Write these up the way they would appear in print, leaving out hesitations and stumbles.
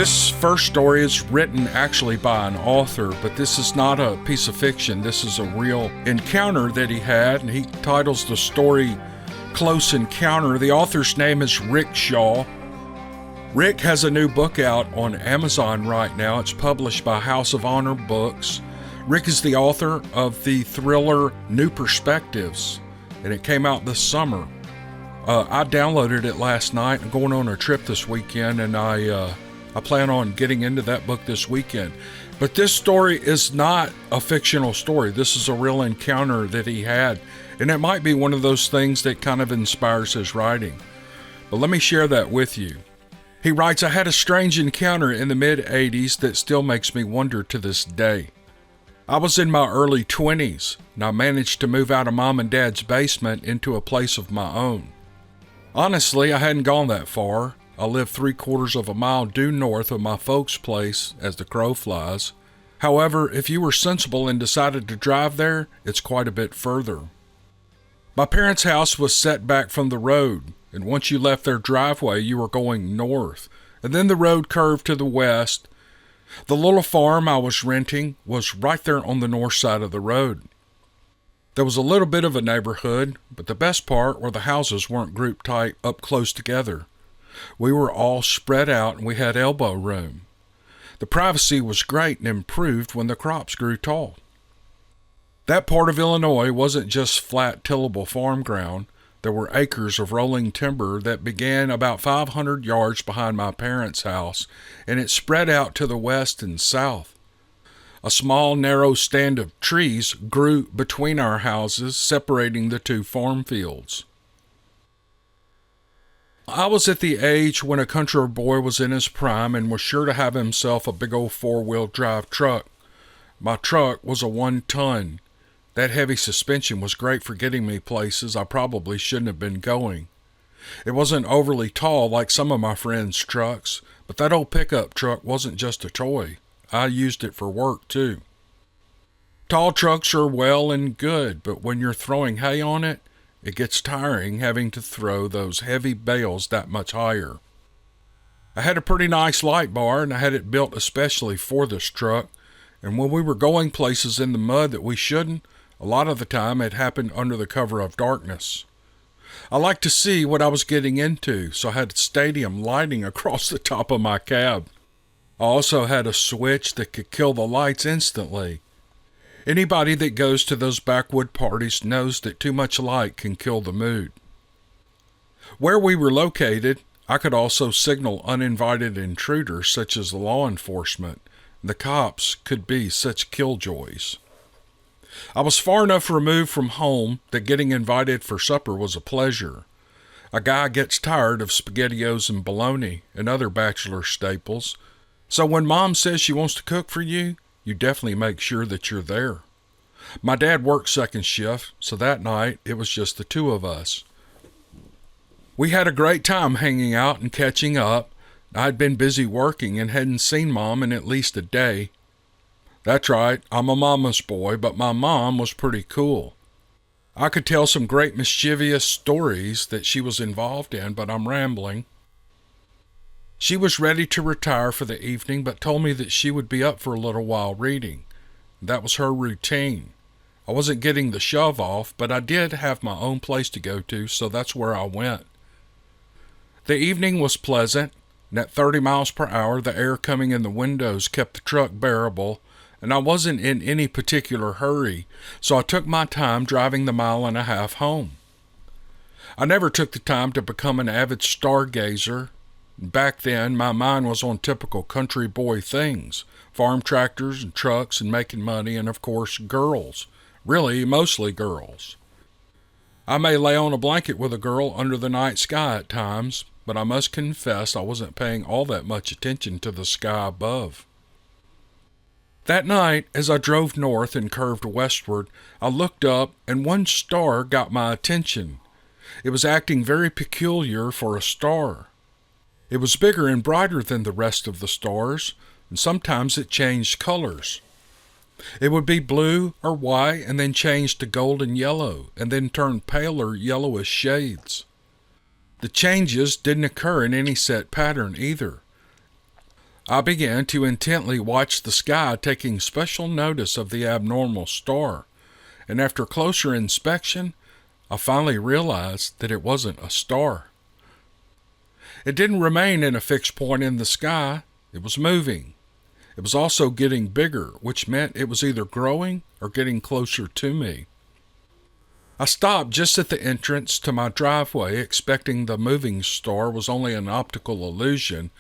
This first story is written actually by an author, but this is not a piece of fiction. This is a real encounter that he had, and he titles the story Close Encounter. The author's name is Rick Shaw. Rick has a new book out on Amazon right now. It's published by House of Honor Books. Rick is the author of the thriller New Perspectives, and it came out this summer. I downloaded it last night. I'm going on a trip this weekend, and I plan on getting into that book this weekend. But this story is not a fictional story. This is a real encounter that he had, and it might be one of those things that kind of inspires his writing. But let me share that with you. He writes, I had a strange encounter in the mid-'80s that still makes me wonder to this day. I was in my early 20s, and I managed to move out of Mom and Dad's basement into a place of my own. Honestly, I hadn't gone that far. I lived 3/4 of a mile due north of my folks' place as the crow flies. However, if you were sensible and decided to drive there, it's quite a bit further. My parents' house was set back from the road, and once you left their driveway, you were going north, and then the road curved to the west. The little farm I was renting was right there on the north side of the road. There was a little bit of a neighborhood, but the best part were the houses weren't grouped tight up close together. We were all spread out and we had elbow room. The privacy was great and improved when the crops grew tall. That part of Illinois wasn't just flat tillable farm ground. There were acres of rolling timber that began about 500 yards behind my parents' house, and it spread out to the west and south. A small, narrow stand of trees grew between our houses, separating the two farm fields. I was at the age when a country boy was in his prime and was sure to have himself a big old 4-wheel drive truck. My truck was a 1-ton. That heavy suspension was great for getting me places I probably shouldn't have been going. It wasn't overly tall like some of my friends' trucks, but that old pickup truck wasn't just a toy. I used it for work, too. Tall trucks are well and good, but when you're throwing hay on it, it gets tiring having to throw those heavy bales that much higher. I had a pretty nice light bar, and I had it built especially for this truck, and when we were going places in the mud that we shouldn't, a lot of the time it happened under the cover of darkness. I liked to see what I was getting into, so I had stadium lighting across the top of my cab. I also had a switch that could kill the lights instantly. Anybody that goes to those backwood parties knows that too much light can kill the mood. Where we were located, I could also signal uninvited intruders such as law enforcement. The cops could be such killjoys. I was far enough removed from home that getting invited for supper was a pleasure. A guy gets tired of SpaghettiOs and bologna and other bachelor staples, so when Mom says she wants to cook for you, you definitely make sure that you're there. My dad worked second shift, so that night it was just the two of us. We had a great time hanging out and catching up. I'd been busy working and hadn't seen Mom in at least a day. That's right, I'm a mama's boy, but my mom was pretty cool. I could tell some great mischievous stories that she was involved in, but I'm rambling. She was ready to retire for the evening, but told me that she would be up for a little while reading. That was her routine. I wasn't getting the shove off, but I did have my own place to go to, so that's where I went. The evening was pleasant, and at 30 miles per hour, the air coming in the windows kept the truck bearable, and I wasn't in any particular hurry, so I took my time driving the 1.5 miles home. I never took the time to become an avid stargazer. Back then, my mind was on typical country boy things, farm tractors and trucks and making money, and of course, girls. Really, mostly girls. I may lay on a blanket with a girl under the night sky at times, but I must confess I wasn't paying all that much attention to the sky above. That night, as I drove north and curved westward, I looked up and one star got my attention. It was acting very peculiar for a star. It was bigger and brighter than the rest of the stars, and sometimes it changed colors. It would be blue or white and then change to golden yellow and then turn paler yellowish shades. The changes didn't occur in any set pattern either. I began to intently watch the sky, taking special notice of the abnormal star, and after closer inspection, I finally realized that it wasn't a star. It didn't remain in a fixed point in the sky. It was moving. It was also getting bigger, which meant it was either growing or getting closer to me. I stopped just at the entrance to my driveway, expecting the moving star was only an optical illusion,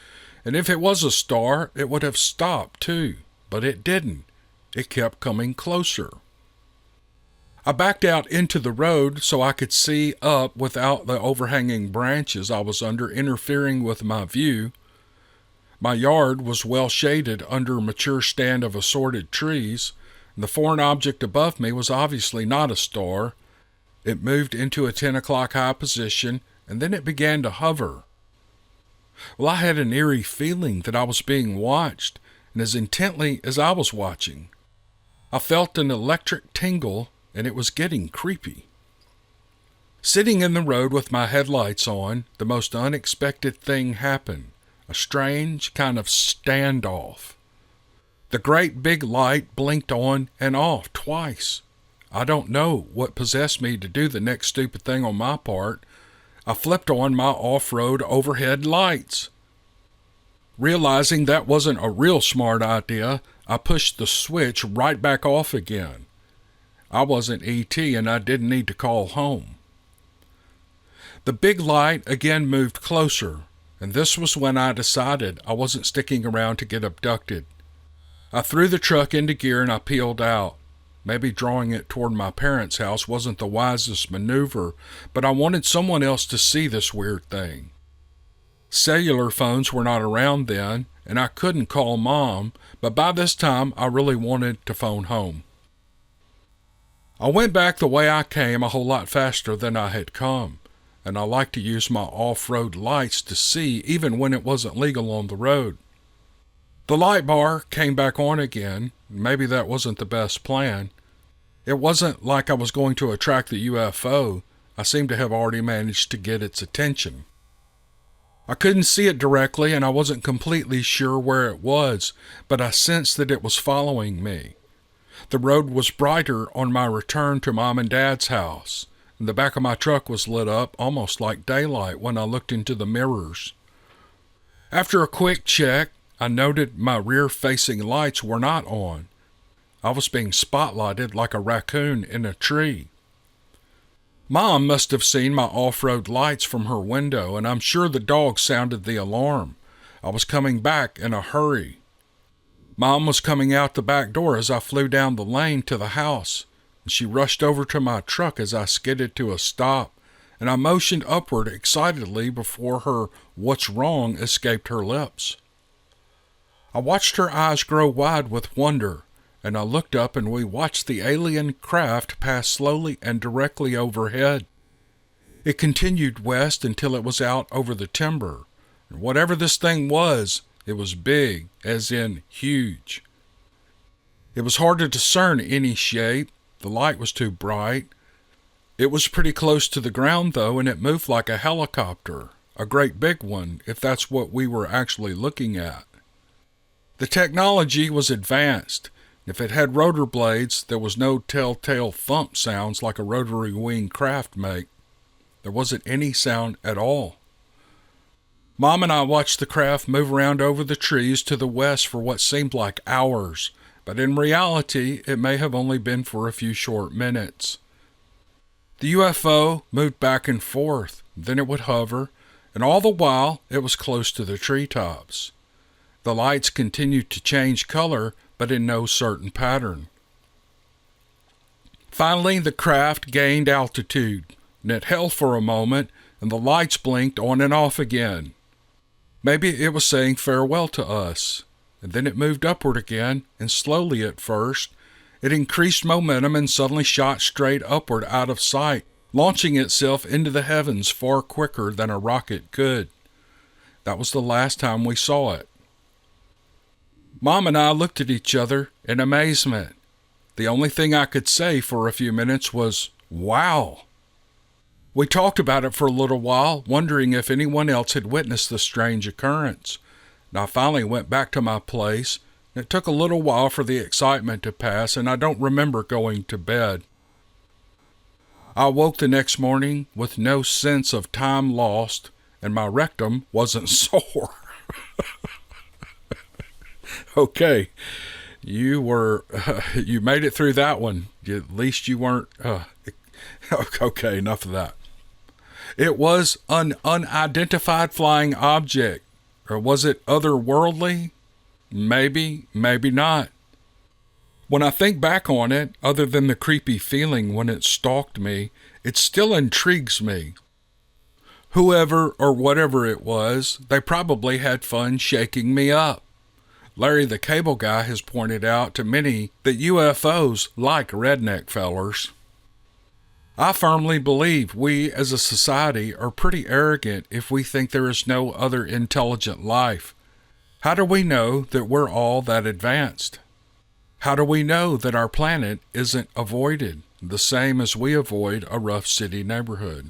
and if it was a star, it would have stopped too, but it didn't. It kept coming closer. I backed out into the road so I could see up without the overhanging branches I was under interfering with my view. My yard was well shaded under a mature stand of assorted trees, and the foreign object above me was obviously not a star. It moved into a 10 o'clock high position, and then it began to hover. Well, I had an eerie feeling that I was being watched, and as intently as I was watching. I felt an electric tingle, and it was getting creepy. Sitting in the road with my headlights on, the most unexpected thing happened. A strange kind of standoff. The great big light blinked on and off twice. I don't know what possessed me to do the next stupid thing on my part. I flipped on my off-road overhead lights. Realizing that wasn't a real smart idea, I pushed the switch right back off again. I wasn't E.T. and I didn't need to call home. The big light again moved closer, and this was when I decided I wasn't sticking around to get abducted. I threw the truck into gear and I peeled out. Maybe drawing it toward my parents' house wasn't the wisest maneuver, but I wanted someone else to see this weird thing. Cellular phones were not around then, and I couldn't call Mom, but by this time I really wanted to phone home. I went back the way I came a whole lot faster than I had come, and I like to use my off-road lights to see even when it wasn't legal on the road. The light bar came back on again. Maybe that wasn't the best plan. It wasn't like I was going to attract the UFO. I seemed to have already managed to get its attention. I couldn't see it directly, and I wasn't completely sure where it was, but I sensed that it was following me. The road was brighter on my return to Mom and Dad's house, and the back of my truck was lit up almost like daylight when I looked into the mirrors. After a quick check, I noted my rear-facing lights were not on. I was being spotlighted like a raccoon in a tree. Mom must have seen my off-road lights from her window, and I'm sure the dog sounded the alarm. I was coming back in a hurry. Mom was coming out the back door as I flew down the lane to the house, and she rushed over to my truck as I skidded to a stop, and I motioned upward excitedly before her "what's wrong" escaped her lips. I watched her eyes grow wide with wonder, and I looked up and we watched the alien craft pass slowly and directly overhead. It continued west until it was out over the timber, and whatever this thing was, it was big, as in huge. It was hard to discern any shape. The light was too bright. It was pretty close to the ground, though, and it moved like a helicopter, a great big one, if that's what we were actually looking at. The technology was advanced. If it had rotor blades, there was no telltale thump sounds like a rotary wing craft make. There wasn't any sound at all. Mom and I watched the craft move around over the trees to the west for what seemed like hours, but in reality, it may have only been for a few short minutes. The UFO moved back and forth, then it would hover, and all the while it was close to the treetops. The lights continued to change color, but in no certain pattern. Finally, the craft gained altitude, and it held for a moment, and the lights blinked on and off again. Maybe it was saying farewell to us, and then it moved upward again, and slowly at first. It increased momentum and suddenly shot straight upward out of sight, launching itself into the heavens far quicker than a rocket could. That was the last time we saw it. Mom and I looked at each other in amazement. The only thing I could say for a few minutes was, "Wow." We talked about it for a little while, wondering if anyone else had witnessed the strange occurrence. And I finally went back to my place. It took a little while for the excitement to pass, and I don't remember going to bed. I woke the next morning with no sense of time lost, and my rectum wasn't sore. Okay, you made it through that one. At least you weren't, okay, enough of that. It was an unidentified flying object. Or was it otherworldly? Maybe, maybe not. When I think back on it, other than the creepy feeling when it stalked me, it still intrigues me. Whoever or whatever it was, they probably had fun shaking me up. Larry the Cable Guy has pointed out to many that UFOs like redneck fellers. I firmly believe we as a society are pretty arrogant if we think there is no other intelligent life. How do we know that we're all that advanced? How do we know that our planet isn't avoided, the same as we avoid a rough city neighborhood?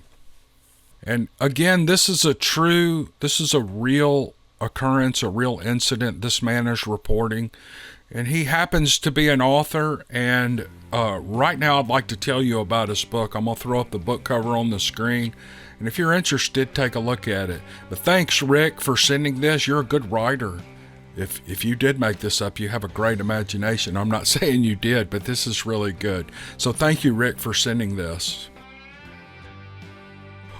And again, this is a real occurrence, a real incident this man is reporting. And he happens to be an author, and right now I'd like to tell you about his book. I'm going to throw up the book cover on the screen, and if you're interested, take a look at it. But thanks, Rick, for sending this. You're a good writer. If you did make this up, you have a great imagination. I'm not saying you did, but this is really good. So thank you, Rick, for sending this.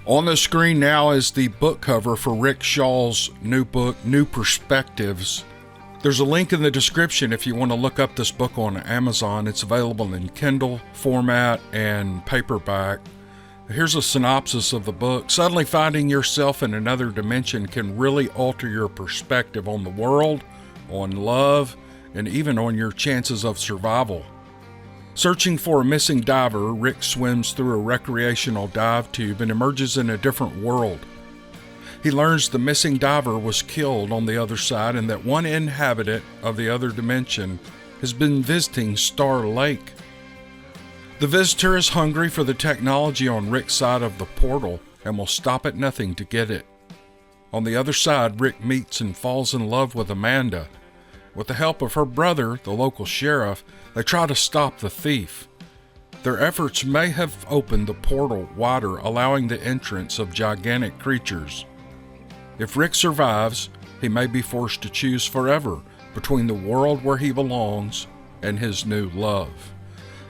On the screen now is the book cover for Rick Shaw's new book, New Perspectives. There's a link in the description if you want to look up this book on Amazon. It's available in Kindle format and paperback. Here's a synopsis of the book. Suddenly finding yourself in another dimension can really alter your perspective on the world, on love, and even on your chances of survival. Searching for a missing diver, Rick swims through a recreational dive tube and emerges in a different world. He learns the missing diver was killed on the other side and that one inhabitant of the other dimension has been visiting Star Lake. The visitor is hungry for the technology on Rick's side of the portal and will stop at nothing to get it. On the other side, Rick meets and falls in love with Amanda. With the help of her brother, the local sheriff, they try to stop the thief. Their efforts may have opened the portal wider, allowing the entrance of gigantic creatures. If Rick survives, he may be forced to choose forever between the world where he belongs and his new love.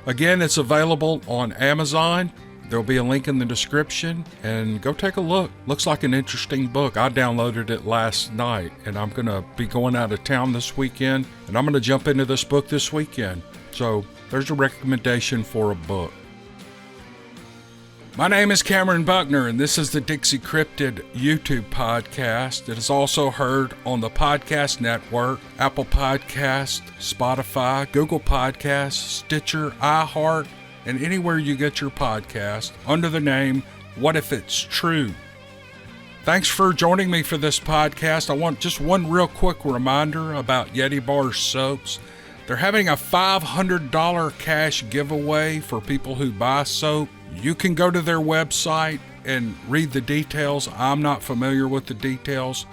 Again, it's available on Amazon. There'll be a link in the description, and go take a look. Looks like an interesting book. I downloaded it last night, and I'm going to be going out of town this weekend, and I'm going to jump into this book this weekend. So there's a recommendation for a book. My name is Cameron Buckner, and this is the Dixiecryptid YouTube podcast. It is also heard on the Podcast Network, Apple Podcasts, Spotify, Google Podcasts, Stitcher, iHeart, and anywhere you get your podcast under the name What If It's True. Thanks for joining me for this podcast. I want just one real quick reminder about Yeti Bar soaps. They're having a $500 cash giveaway for people who buy soap. You can go to their website and read the details. I'm not familiar with the details,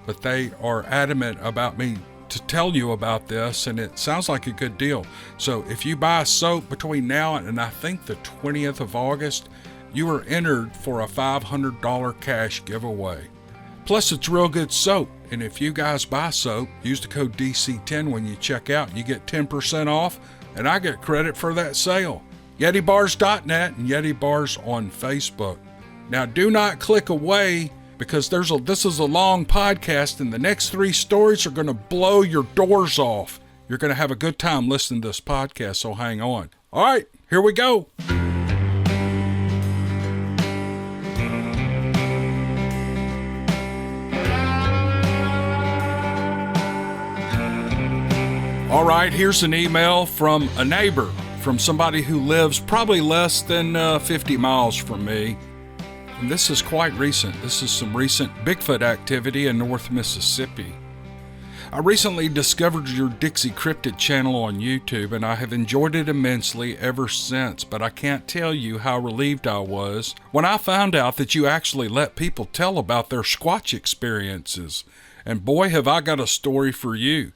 but they are adamant about me to tell you about this, and it sounds like a good deal. So if you buy soap between now and I think the 20th of August, you are entered for a $500 cash giveaway. Plus, it's real good soap, and if you guys buy soap, use the code DC10 when you check out. You get 10% off, and I get credit for that sale. YetiBars.net and Yeti Bars on Facebook. Now, do not click away because this is a long podcast, and the next 3 stories are going to blow your doors off. You're going to have a good time listening to this podcast, so hang on. All right, here we go. All right, here's an email from a neighbor, from somebody who lives probably less than 50 miles from me. And this is quite recent. This is some recent Bigfoot activity in North Mississippi. I recently discovered your Dixiecryptid channel on YouTube, and I have enjoyed it immensely ever since, but I can't tell you how relieved I was when I found out that you actually let people tell about their Squatch experiences. And boy, have I got a story for you.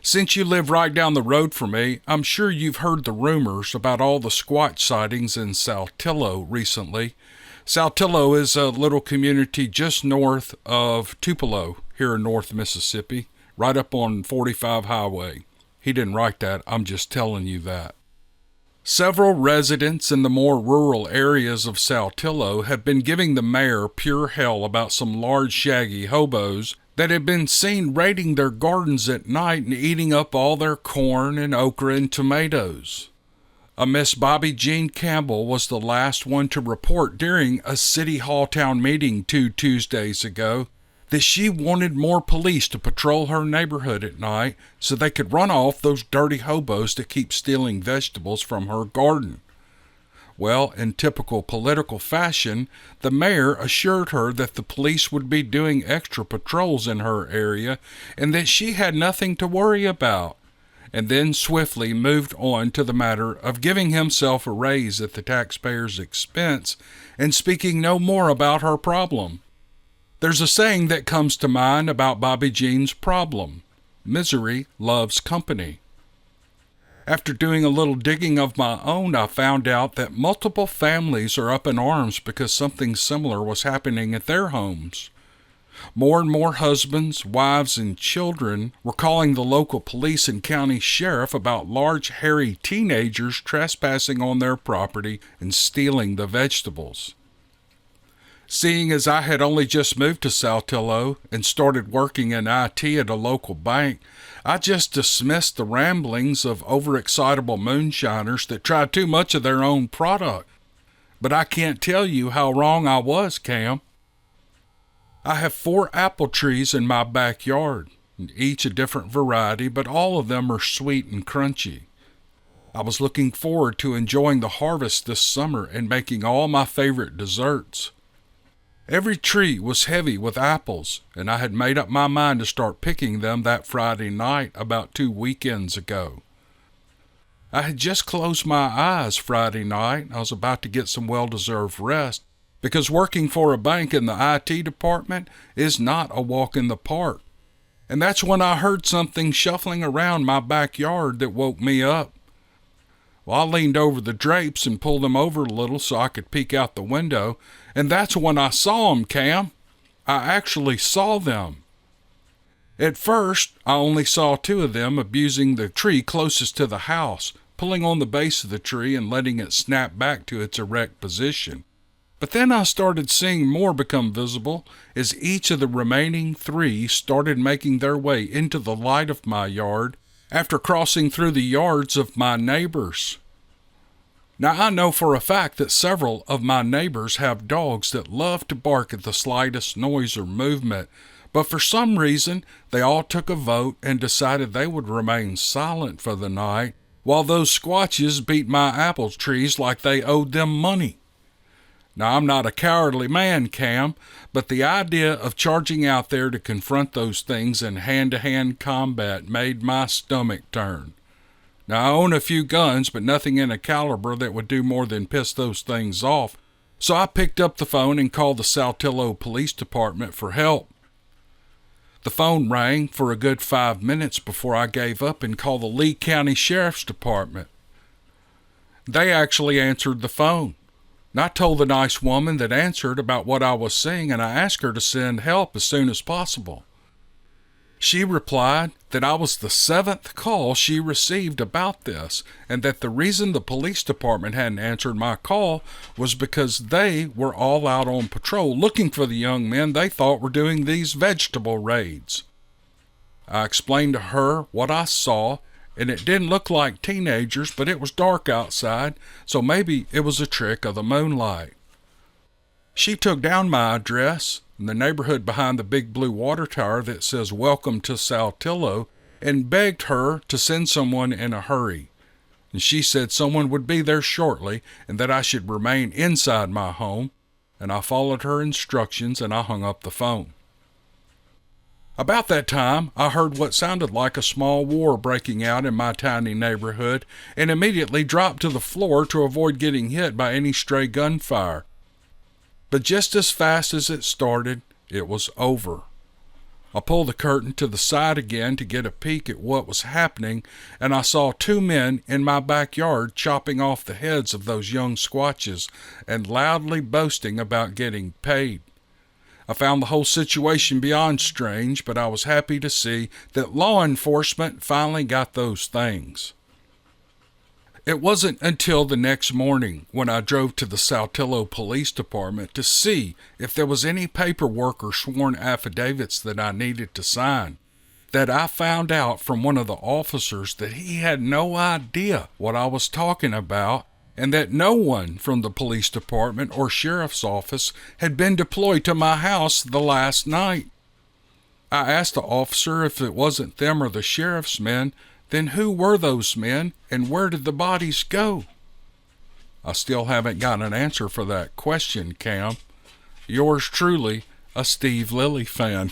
Since you live right down the road from me, I'm sure you've heard the rumors about all the Squatch sightings in Saltillo recently. Saltillo is a little community just north of Tupelo here in North Mississippi, right up on 45 Highway. He didn't write that, I'm just telling you that. Several residents in the more rural areas of Saltillo have been giving the mayor pure hell about some large shaggy hobos that had been seen raiding their gardens at night and eating up all their corn and okra and tomatoes. A Miss Bobby Jean Campbell was the last one to report during a City Hall town meeting 2 Tuesdays ago that she wanted more police to patrol her neighborhood at night so they could run off those dirty hobos that keep stealing vegetables from her garden. Well, in typical political fashion, the mayor assured her that the police would be doing extra patrols in her area and that she had nothing to worry about, and then swiftly moved on to the matter of giving himself a raise at the taxpayers' expense and speaking no more about her problem. There's a saying that comes to mind about Bobby Jean's problem: misery loves company. After doing a little digging of my own, I found out that multiple families are up in arms because something similar was happening at their homes. More and more husbands, wives, and children were calling the local police and county sheriff about large, hairy teenagers trespassing on their property and stealing the vegetables. Seeing as I had only just moved to Saltillo and started working in IT at a local bank, I just dismissed the ramblings of overexcitable moonshiners that try too much of their own product. But I can't tell you how wrong I was, Cam. I have 4 apple trees in my backyard, each a different variety, but all of them are sweet and crunchy. I was looking forward to enjoying the harvest this summer and making all my favorite desserts. Every tree was heavy with apples, and I had made up my mind to start picking them that Friday night about 2 weekends ago. I had just closed my eyes Friday night. I was about to get some well-deserved rest, because working for a bank in the IT department is not a walk in the park. And that's when I heard something shuffling around my backyard that woke me up. Well, I leaned over the drapes and pulled them over a little so I could peek out the window, and that's when I saw them, Cam. I actually saw them. At first, I only saw 2 of them abusing the tree closest to the house, pulling on the base of the tree and letting it snap back to its erect position. But then I started seeing more become visible as each of the remaining 3 started making their way into the light of my yard after crossing through the yards of my neighbors. Now, I know for a fact that several of my neighbors have dogs that love to bark at the slightest noise or movement, but for some reason, they all took a vote and decided they would remain silent for the night, while those Squatches beat my apple trees like they owed them money. Now, I'm not a cowardly man, Cam, but the idea of charging out there to confront those things in hand-to-hand combat made my stomach turn. Now, I own a few guns, but nothing in a caliber that would do more than piss those things off, so I picked up the phone and called the Saltillo Police Department for help. The phone rang for a good 5 minutes before I gave up and called the Lee County Sheriff's Department. They actually answered the phone. And I told the nice woman that answered about what I was seeing, and I asked her to send help as soon as possible. She replied that I was the 7th call she received about this, and that the reason the police department hadn't answered my call was because they were all out on patrol looking for the young men they thought were doing these vegetable raids. I explained to her what I saw, and it didn't look like teenagers, but it was dark outside, so maybe it was a trick of the moonlight. She took down my address in the neighborhood behind the big blue water tower that says "Welcome to Saltillo," and begged her to send someone in a hurry. And she said someone would be there shortly and that I should remain inside my home, and I followed her instructions and I hung up the phone. About that time, I heard what sounded like a small war breaking out in my tiny neighborhood and immediately dropped to the floor to avoid getting hit by any stray gunfire. But just as fast as it started, it was over. I pulled the curtain to the side again to get a peek at what was happening, and I saw two men in my backyard chopping off the heads of those young squatches and loudly boasting about getting paid. I found the whole situation beyond strange, but I was happy to see that law enforcement finally got those things. It wasn't until the next morning when I drove to the Saltillo Police Department to see if there was any paperwork or sworn affidavits that I needed to sign that I found out from one of the officers that he had no idea what I was talking about and that no one from the police department or sheriff's office had been deployed to my house the last night. I asked the officer if it wasn't them or the sheriff's men. Then who were those men, and where did the bodies go? I still haven't got an answer for that question, Cam. Yours truly, a Steve Lilly fan.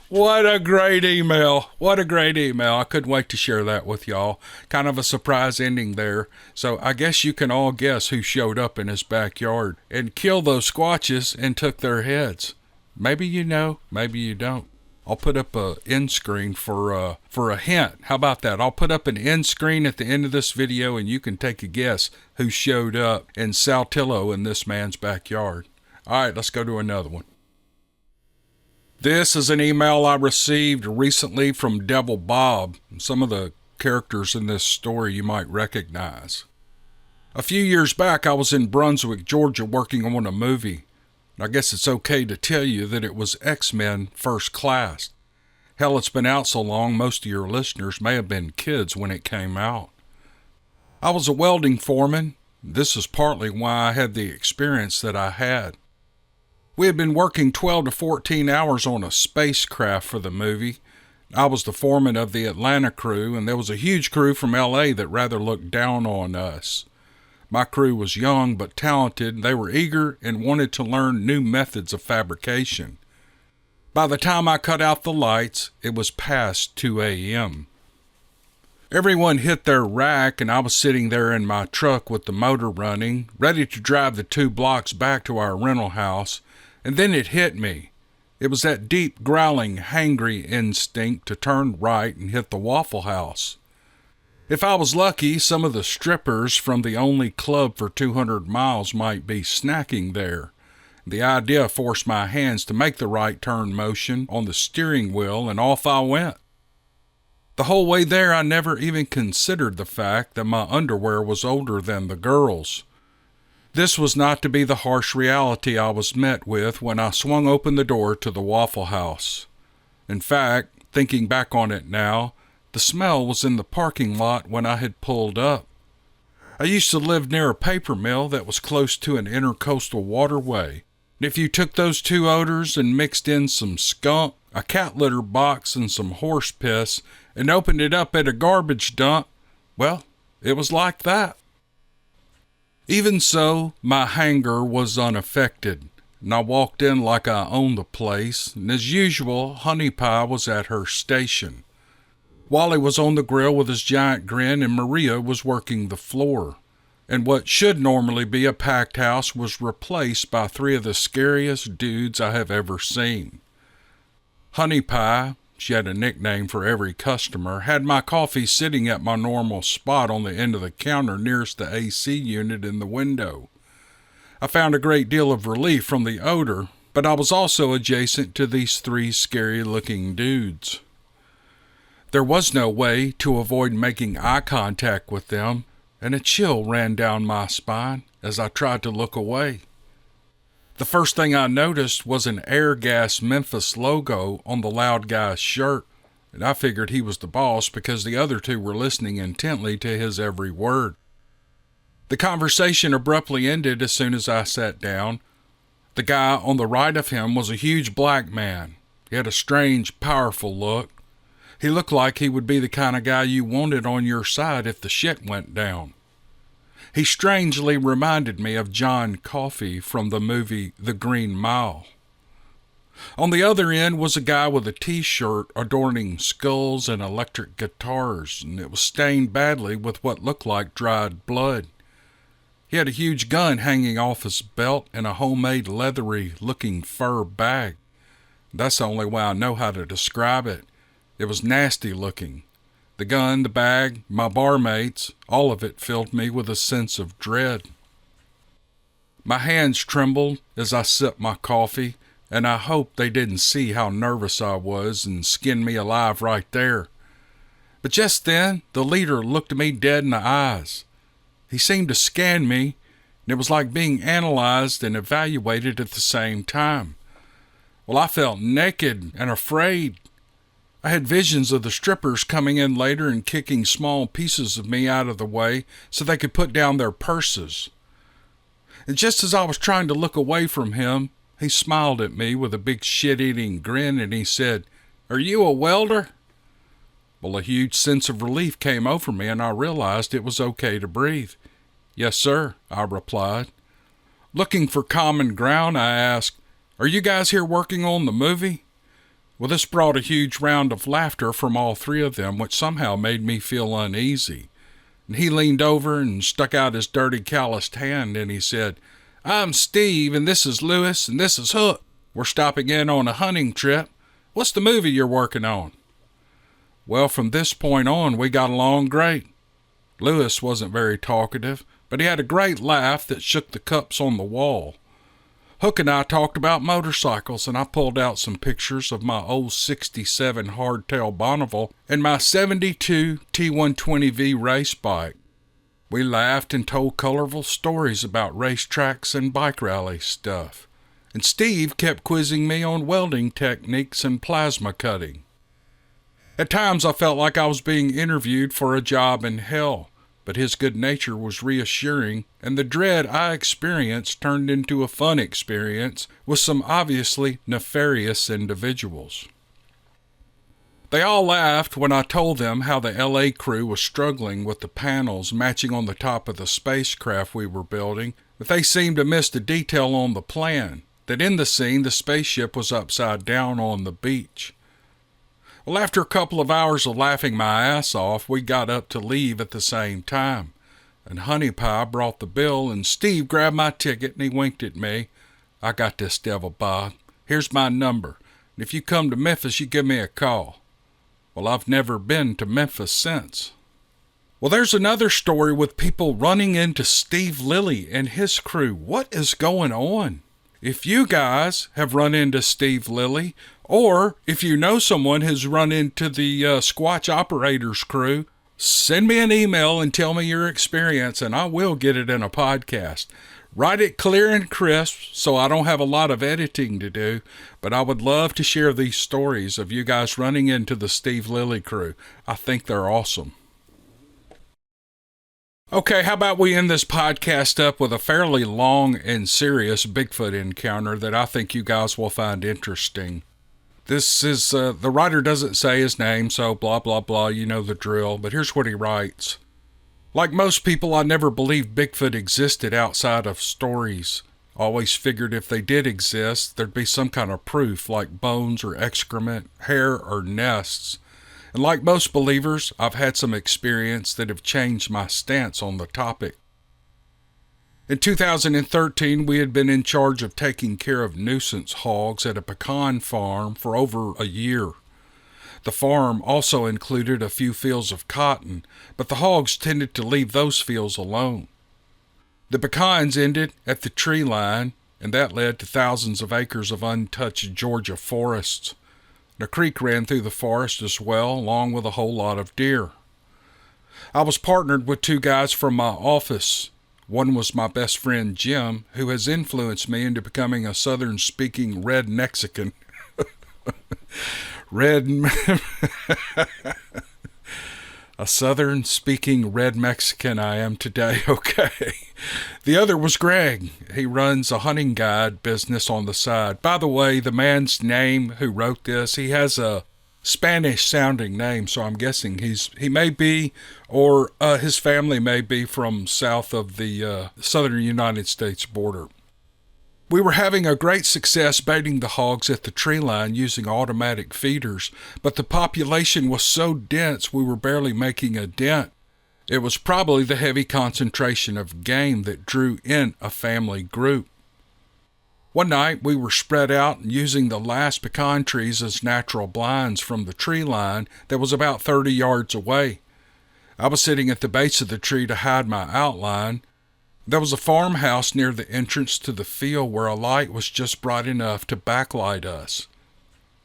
What a great email. What a great email. I couldn't wait to share that with y'all. Kind of a surprise ending there. So I guess you can all guess who showed up in his backyard and killed those squatches and took their heads. Maybe you know, maybe you don't. I'll put up a end screen for a hint. How about that? I'll put up an end screen at the end of this video and you can take a guess who showed up in Saltillo in this man's backyard. All right, let's go to another one. This is an email I received recently from Devil Bob. Some of the characters in this story you might recognize. A few years back, I was in Brunswick, Georgia, working on a movie. I guess it's okay to tell you that it was X-Men First Class. Hell, it's been out so long, most of your listeners may have been kids when it came out. I was a welding foreman. This is partly why I had the experience that I had. We had been working 12 to 14 hours on a spacecraft for the movie. I was the foreman of the Atlanta crew, and there was a huge crew from LA that rather looked down on us. My crew was young but talented. They were eager and wanted to learn new methods of fabrication. By the time I cut out the lights, it was past 2 a.m. Everyone hit their rack, and I was sitting there in my truck with the motor running, ready to drive the 2 blocks back to our rental house, and then it hit me. It was that deep, growling, hangry instinct to turn right and hit the Waffle House. If I was lucky, some of the strippers from the only club for 200 miles might be snacking there. The idea forced my hands to make the right turn motion on the steering wheel, and off I went. The whole way there, I never even considered the fact that my underwear was older than the girls. This was not to be the harsh reality I was met with when I swung open the door to the Waffle House. In fact, thinking back on it now, the smell was in the parking lot when I had pulled up. I used to live near a paper mill that was close to an intercoastal waterway. And if you took those 2 odors and mixed in some skunk, a cat litter box, and some horse piss, and opened it up at a garbage dump, well, it was like that. Even so, my hangar was unaffected, and I walked in like I owned the place, and as usual, Honey Pie was at her station. Wally was on the grill with his giant grin, and Maria was working the floor. And what should normally be a packed house was replaced by 3 of the scariest dudes I have ever seen. Honey Pie, she had a nickname for every customer, had my coffee sitting at my normal spot on the end of the counter nearest the AC unit in the window. I found a great deal of relief from the odor, but I was also adjacent to these 3 scary-looking dudes. There was no way to avoid making eye contact with them, and a chill ran down my spine as I tried to look away. The first thing I noticed was an Air Gas Memphis logo on the loud guy's shirt, and I figured he was the boss because the other 2 were listening intently to his every word. The conversation abruptly ended as soon as I sat down. The guy on the right of him was a huge black man. He had a strange, powerful look. He looked like he would be the kind of guy you wanted on your side if the shit went down. He strangely reminded me of John Coffey from the movie The Green Mile. On the other end was a guy with a T-shirt adorning skulls and electric guitars, and it was stained badly with what looked like dried blood. He had a huge gun hanging off his belt and a homemade leathery-looking fur bag. That's the only way I know how to describe it. It was nasty looking. The gun, the bag, my barmates, all of it filled me with a sense of dread. My hands trembled as I sipped my coffee, and I hoped they didn't see how nervous I was and skinned me alive right there. But just then, the leader looked me dead in the eyes. He seemed to scan me, and it was like being analyzed and evaluated at the same time. Well, I felt naked and afraid. I had visions of the strippers coming in later and kicking small pieces of me out of the way so they could put down their purses. And just as I was trying to look away from him, he smiled at me with a big shit-eating grin and he said, "Are you a welder?" Well, a huge sense of relief came over me and I realized it was okay to breathe. "Yes, sir," I replied. Looking for common ground, I asked, "Are you guys here working on the movie?" Well, this brought a huge round of laughter from all three of them, which somehow made me feel uneasy. And he leaned over and stuck out his dirty, calloused hand, and he said, "I'm Steve, and this is Lewis, and this is Hook. We're stopping in on a hunting trip. What's the movie you're working on?" Well, from this point on, we got along great. Lewis wasn't very talkative, but he had a great laugh that shook the cups on the wall. Hook and I talked about motorcycles, and I pulled out some pictures of my old 67 hardtail Bonneville and my 72 T120V race bike. We laughed and told colorful stories about racetracks and bike rally stuff. And Steve kept quizzing me on welding techniques and plasma cutting. At times I felt like I was being interviewed for a job in hell, but his good nature was reassuring, and the dread I experienced turned into a fun experience with some obviously nefarious individuals. They all laughed when I told them how the LA crew was struggling with the panels matching on the top of the spacecraft we were building, but they seemed to miss the detail on the plan, that in the scene the spaceship was upside down on the beach. Well, after a couple of hours of laughing my ass off, we got up to leave at the same time. And Honey Pie brought the bill, and Steve grabbed my ticket, and he winked at me. "I got this, Devil Bob. Here's my number. And if you come to Memphis, you give me a call." Well, I've never been to Memphis since. Well, there's another story with people running into Steve Lilly and his crew. What is going on? If you guys have run into Steve Lilly, or if you know someone has run into the Squatch Operators crew, send me an email and tell me your experience, and I will get it in a podcast. Write it clear and crisp so I don't have a lot of editing to do, but I would love to share these stories of you guys running into the Steve Lilly crew. I think they're awesome. Okay, how about we end this podcast up with a fairly long and serious Bigfoot encounter that I think you guys will find interesting. This is, the writer doesn't say his name, so blah, blah, blah, you know the drill, but here's what he writes. "Like most people, I never believed Bigfoot existed outside of stories. Always figured if they did exist, there'd be some kind of proof, like bones or excrement, hair or nests. And like most believers, I've had some experience that have changed my stance on the topic. In 2013, we had been in charge of taking care of nuisance hogs at a pecan farm for over a year. The farm also included a few fields of cotton, but the hogs tended to leave those fields alone. The pecans ended at the tree line, and that led to thousands of acres of untouched Georgia forests. A creek ran through the forest as well, along with a whole lot of deer. I was partnered with two guys from my office. One was my best friend Jim, who has influenced me into becoming a Southern-speaking red Mexican. A Southern-speaking red Mexican I am today, okay. The other was Greg. He runs a hunting guide business on the side. By the way, the man's name who wrote this, he has a Spanish-sounding name, so I'm guessing he may be, or his family may be from south of the southern United States border. We were having a great success baiting the hogs at the tree line using automatic feeders, but the population was so dense we were barely making a dent. It was probably the heavy concentration of game that drew in a family group. One night we were spread out and using the last pecan trees as natural blinds from the tree line that was about 30 yards away. I was sitting at the base of the tree to hide my outline. There was a farmhouse near the entrance to the field where a light was just bright enough to backlight us.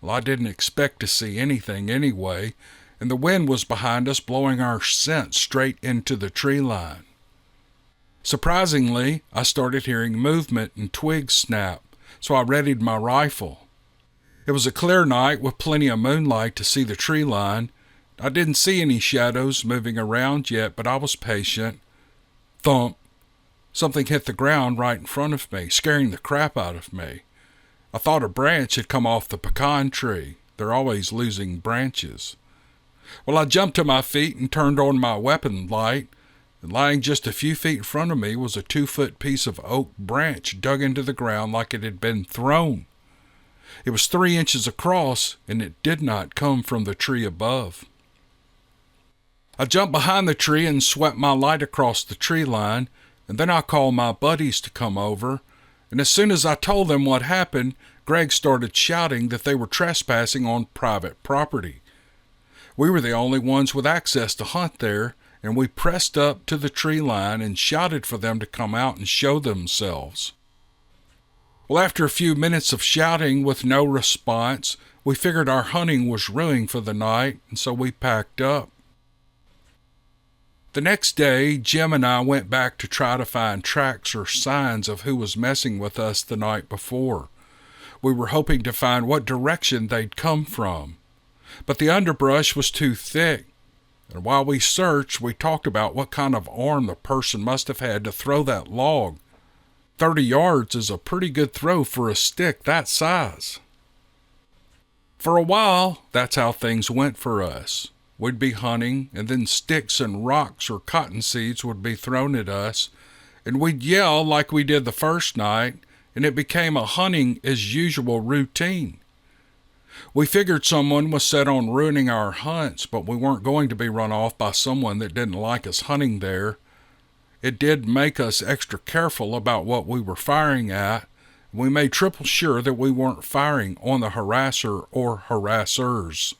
Well, I didn't expect to see anything anyway, and the wind was behind us blowing our scent straight into the tree line. Surprisingly, I started hearing movement and twigs snap, so I readied my rifle. It was a clear night with plenty of moonlight to see the tree line. I didn't see any shadows moving around yet, but I was patient. Thump! Something hit the ground right in front of me, scaring the crap out of me. I thought a branch had come off the pecan tree. They're always losing branches. Well, I jumped to my feet and turned on my weapon light. And lying just a few feet in front of me was a 2-foot piece of oak branch dug into the ground like it had been thrown. It was 3 inches across, and it did not come from the tree above. I jumped behind the tree and swept my light across the tree line, and then I called my buddies to come over, and as soon as I told them what happened, Greg started shouting that they were trespassing on private property. We were the only ones with access to hunt there, and we pressed up to the tree line and shouted for them to come out and show themselves. Well, after a few minutes of shouting with no response, we figured our hunting was ruined for the night, and so we packed up. The next day, Jim and I went back to try to find tracks or signs of who was messing with us the night before. We were hoping to find what direction they'd come from, but the underbrush was too thick. And while we searched, we talked about what kind of arm the person must have had to throw that log. 30 yards is a pretty good throw for a stick that size. For a while, that's how things went for us. We'd be hunting, and then sticks and rocks or cotton seeds would be thrown at us, and we'd yell like we did the first night, and it became a hunting as usual routine. We figured someone was set on ruining our hunts, but we weren't going to be run off by someone that didn't like us hunting there. It did make us extra careful about what we were firing at. We made triple sure that we weren't firing on the harasser or harassers.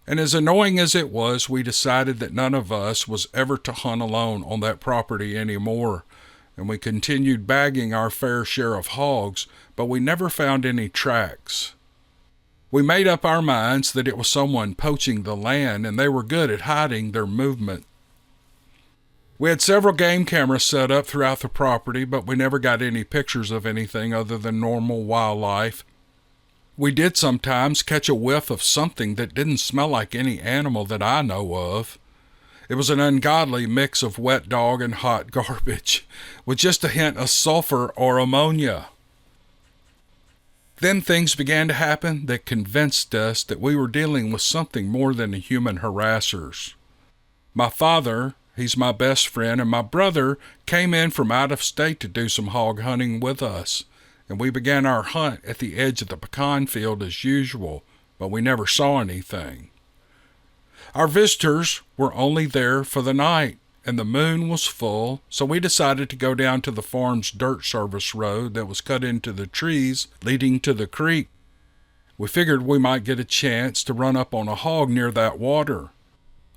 And as annoying as it was, we decided that none of us was ever to hunt alone on that property anymore, and we continued bagging our fair share of hogs, but we never found any tracks. We made up our minds that it was someone poaching the land, and they were good at hiding their movement. We had several game cameras set up throughout the property, but we never got any pictures of anything other than normal wildlife. We did sometimes catch a whiff of something that didn't smell like any animal that I know of. It was an ungodly mix of wet dog and hot garbage, with just a hint of sulfur or ammonia. Then things began to happen that convinced us that we were dealing with something more than human harassers. My father, he's my best friend, and my brother came in from out of state to do some hog hunting with us, and we began our hunt at the edge of the pecan field as usual, but we never saw anything. Our visitors were only there for the night, and the moon was full, so we decided to go down to the farm's dirt service road that was cut into the trees leading to the creek. We figured we might get a chance to run up on a hog near that water.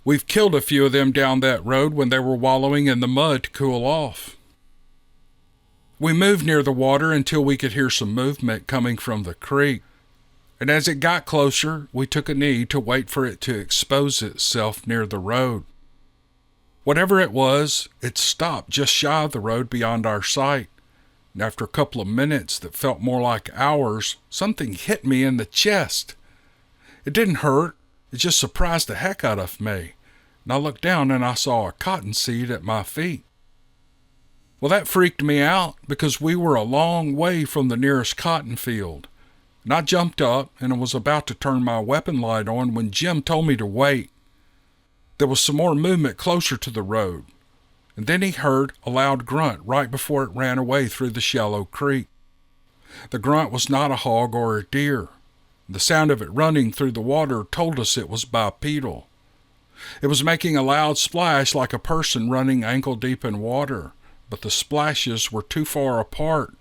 We've killed a few of them down that road when they were wallowing in the mud to cool off. We moved near the water until we could hear some movement coming from the creek, and as it got closer, we took a knee to wait for it to expose itself near the road. Whatever it was, it stopped just shy of the road beyond our sight, and after a couple of minutes that felt more like hours, something hit me in the chest. It didn't hurt, it just surprised the heck out of me, and I looked down and I saw a cottonseed at my feet. Well, that freaked me out because we were a long way from the nearest cotton field, and I jumped up and was about to turn my weapon light on when Jim told me to wait. There was some more movement closer to the road, and then he heard a loud grunt right before it ran away through the shallow creek. The grunt was not a hog or a deer. The sound of it running through the water told us it was bipedal. It was making a loud splash like a person running ankle deep in water, but the splashes were too far apart,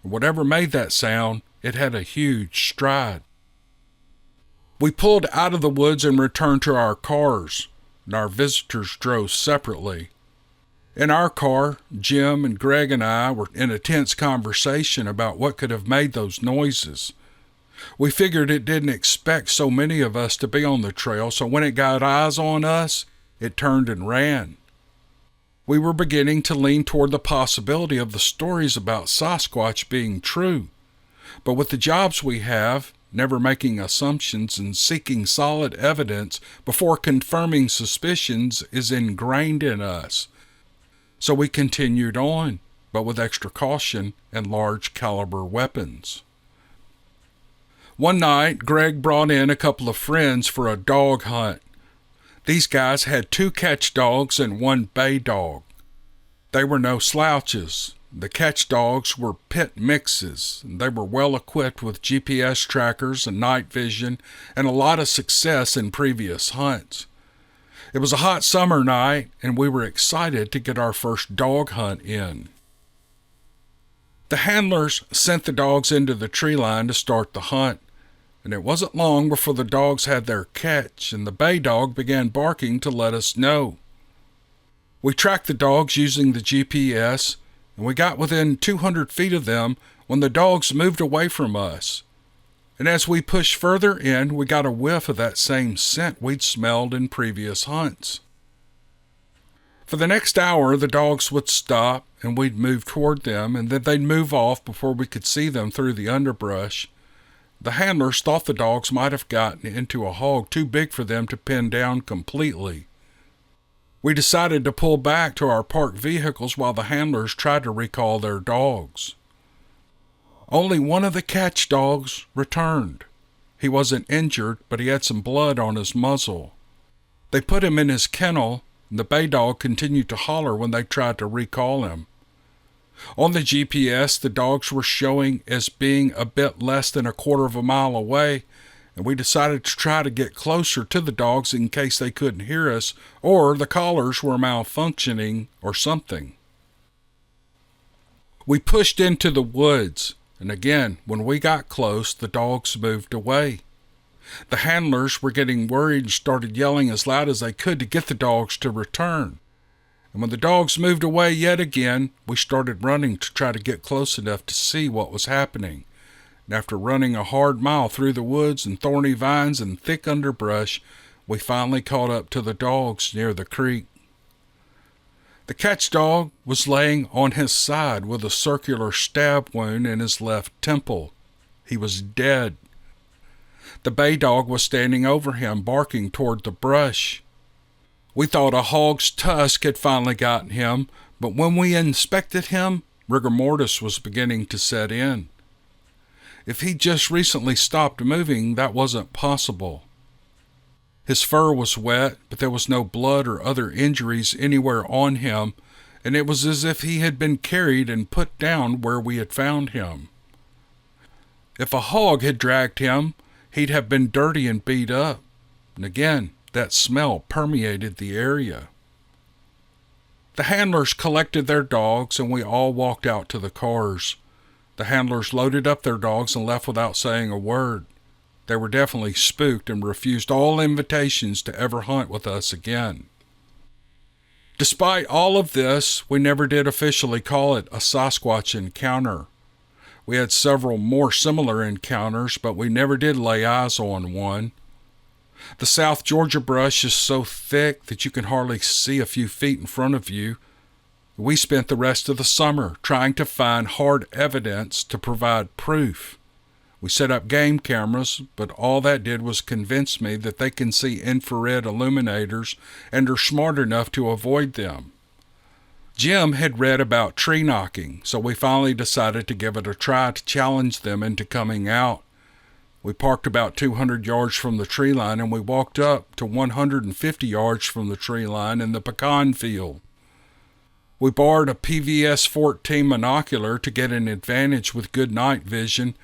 Whatever made that sound, it had a huge stride. We pulled out of the woods and returned to our cars, and our visitors drove separately. In our car, Jim and Greg and I were in a tense conversation about what could have made those noises. We figured it didn't expect so many of us to be on the trail, so when it got eyes on us, it turned and ran. We were beginning to lean toward the possibility of the stories about Sasquatch being true, but with the jobs we have, never making assumptions and seeking solid evidence before confirming suspicions is ingrained in us. So we continued on, but with extra caution and large caliber weapons. One night, Greg brought in a couple of friends for a dog hunt. These guys had 2 catch dogs and 1 bay dog. They were no slouches. The catch dogs were pit mixes. They were well equipped with GPS trackers and night vision and a lot of success in previous hunts. It was a hot summer night, and we were excited to get our first dog hunt in. The handlers sent the dogs into the tree line to start the hunt, and it wasn't long before the dogs had their catch, and the bay dog began barking to let us know. We tracked the dogs using the GPS, and we got within 200 feet of them when the dogs moved away from us. And as we pushed further in, we got a whiff of that same scent we'd smelled in previous hunts. For the next hour, the dogs would stop, and we'd move toward them, and then they'd move off before we could see them through the underbrush. The handlers thought the dogs might have gotten into a hog too big for them to pin down completely. We decided to pull back to our parked vehicles while the handlers tried to recall their dogs. Only one of the catch dogs returned. He wasn't injured, but he had some blood on his muzzle. They put him in his kennel, and the bay dog continued to holler when they tried to recall him. On the GPS, the dogs were showing as being a bit less than a quarter of a mile away, and we decided to try to get closer to the dogs in case they couldn't hear us or the collars were malfunctioning or something. We pushed into the woods, and again, when we got close, the dogs moved away. The handlers were getting worried and started yelling as loud as they could to get the dogs to return. And when the dogs moved away yet again, we started running to try to get close enough to see what was happening. And after running a hard mile through the woods and thorny vines and thick underbrush, we finally caught up to the dogs near the creek. The catch dog was laying on his side with a circular stab wound in his left temple. He was dead. The bay dog was standing over him, barking toward the brush. We thought a hog's tusk had finally gotten him, but when we inspected him, rigor mortis was beginning to set in. If he'd just recently stopped moving, that wasn't possible. His fur was wet, but there was no blood or other injuries anywhere on him, and it was as if he had been carried and put down where we had found him. If a hog had dragged him, he'd have been dirty and beat up, and again, that smell permeated the area. The handlers collected their dogs, and we all walked out to the cars. The handlers loaded up their dogs and left without saying a word. They were definitely spooked and refused all invitations to ever hunt with us again. Despite all of this, we never did officially call it a Sasquatch encounter. We had several more similar encounters, but we never did lay eyes on one. The South Georgia brush is so thick that you can hardly see a few feet in front of you. We spent the rest of the summer trying to find hard evidence to provide proof. We set up game cameras, but all that did was convince me that they can see infrared illuminators and are smart enough to avoid them. Jim had read about tree knocking, so we finally decided to give it a try to challenge them into coming out. We parked about 200 yards from the tree line, and we walked up to 150 yards from the tree line in the pecan field. We borrowed a PVS-14 monocular to get an advantage with good night vision,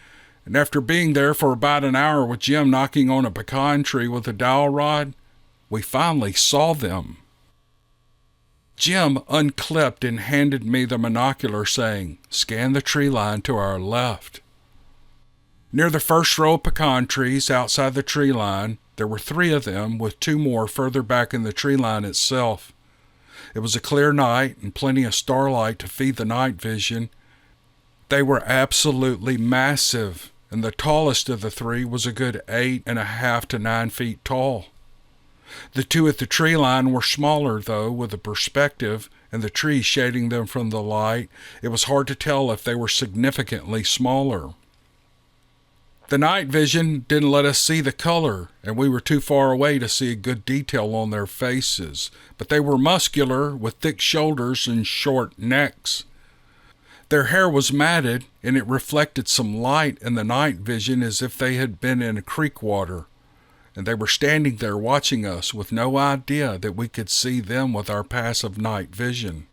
and after being there for about an hour with Jim knocking on a pecan tree with a dowel rod, we finally saw them. Jim unclipped and handed me the monocular, saying, "Scan the tree line to our left." Near the first row of pecan trees outside the tree line, there were 3 of them, with 2 more further back in the tree line itself. It was a clear night and plenty of starlight to feed the night vision. They were absolutely massive, and the tallest of the 3 was a good 8.5 to 9 feet tall. The 2 at the tree line were smaller, though, with the perspective and the trees shading them from the light. It was hard to tell if they were significantly smaller. The night vision didn't let us see the color, and we were too far away to see good detail on their faces, but they were muscular with thick shoulders and short necks. Their hair was matted, and it reflected some light in the night vision as if they had been in creek water, and they were standing there watching us with no idea that we could see them with our passive night vision.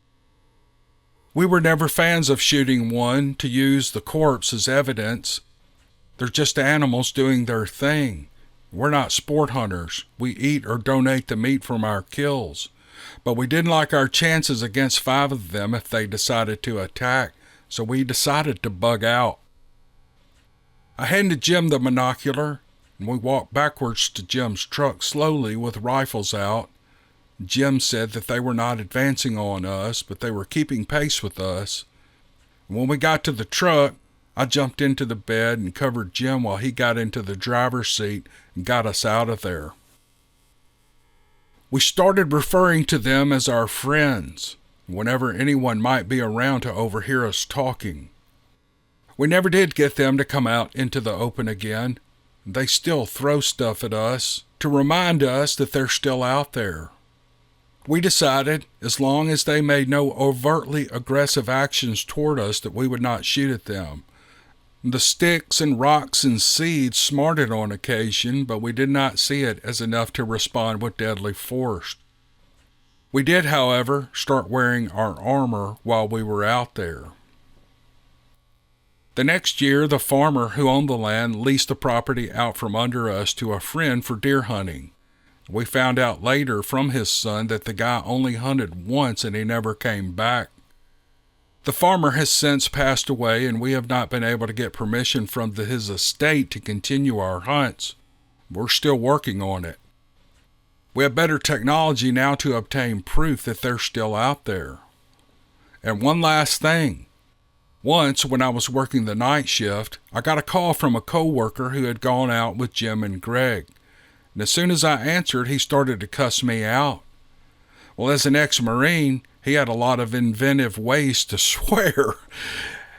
We were never fans of shooting one to use the corpse as evidence. They're just animals doing their thing. We're not sport hunters. We eat or donate the meat from our kills. But we didn't like our chances against 5 of them if they decided to attack, so we decided to bug out. I handed Jim the monocular, and we walked backwards to Jim's truck slowly with rifles out. Jim said that they were not advancing on us, but they were keeping pace with us. When we got to the truck, I jumped into the bed and covered Jim while he got into the driver's seat and got us out of there. We started referring to them as our friends, whenever anyone might be around to overhear us talking. We never did get them to come out into the open again. They still throw stuff at us to remind us that they're still out there. We decided, as long as they made no overtly aggressive actions toward us, that we would not shoot at them. The sticks and rocks and seeds smarted on occasion, but we did not see it as enough to respond with deadly force. We did, however, start wearing our armor while we were out there. The next year, the farmer who owned the land leased the property out from under us to a friend for deer hunting. We found out later from his son that the guy only hunted once and he never came back. The farmer has since passed away, and we have not been able to get permission from his estate to continue our hunts. We're still working on it. We have better technology now to obtain proof that they're still out there. And one last thing. Once, when I was working the night shift, I got a call from a coworker who had gone out with Jim and Greg. And as soon as I answered, he started to cuss me out. Well, as an ex-Marine, he had a lot of inventive ways to swear.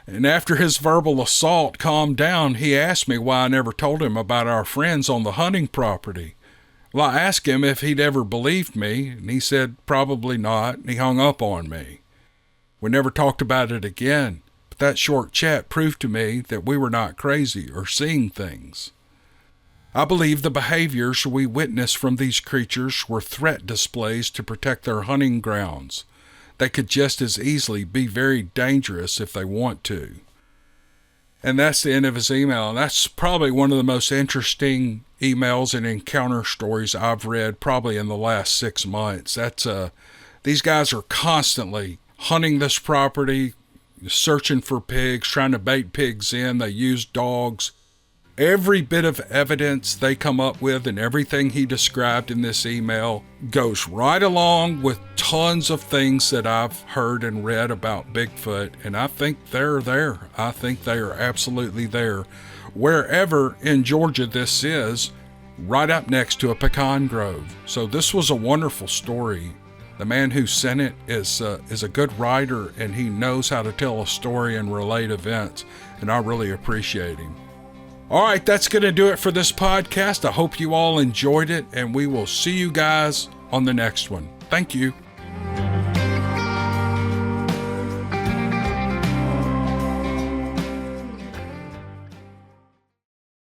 And after his verbal assault calmed down, he asked me why I never told him about our friends on the hunting property. Well, I asked him if he'd ever believed me, and he said probably not, and he hung up on me. We never talked about it again, but that short chat proved to me that we were not crazy or seeing things. I believe the behaviors we witnessed from these creatures were threat displays to protect their hunting grounds. They could just as easily be very dangerous if they want to. And that's the end of his email. And that's probably one of the most interesting emails and encounter stories I've read probably in the last 6 months. These guys are constantly hunting this property, searching for pigs, trying to bait pigs in. They use dogs. Every bit of evidence they come up with and everything he described in this email goes right along with tons of things that I've heard and read about Bigfoot, and I think they're there. I think they are absolutely there. Wherever in Georgia this is, right up next to a pecan grove. So this was a wonderful story. The man who sent it is a good writer, and he knows how to tell a story and relate events, and I really appreciate him. All right, that's going to do it for this podcast. I hope you all enjoyed it, and we will see you guys on the next one. Thank you.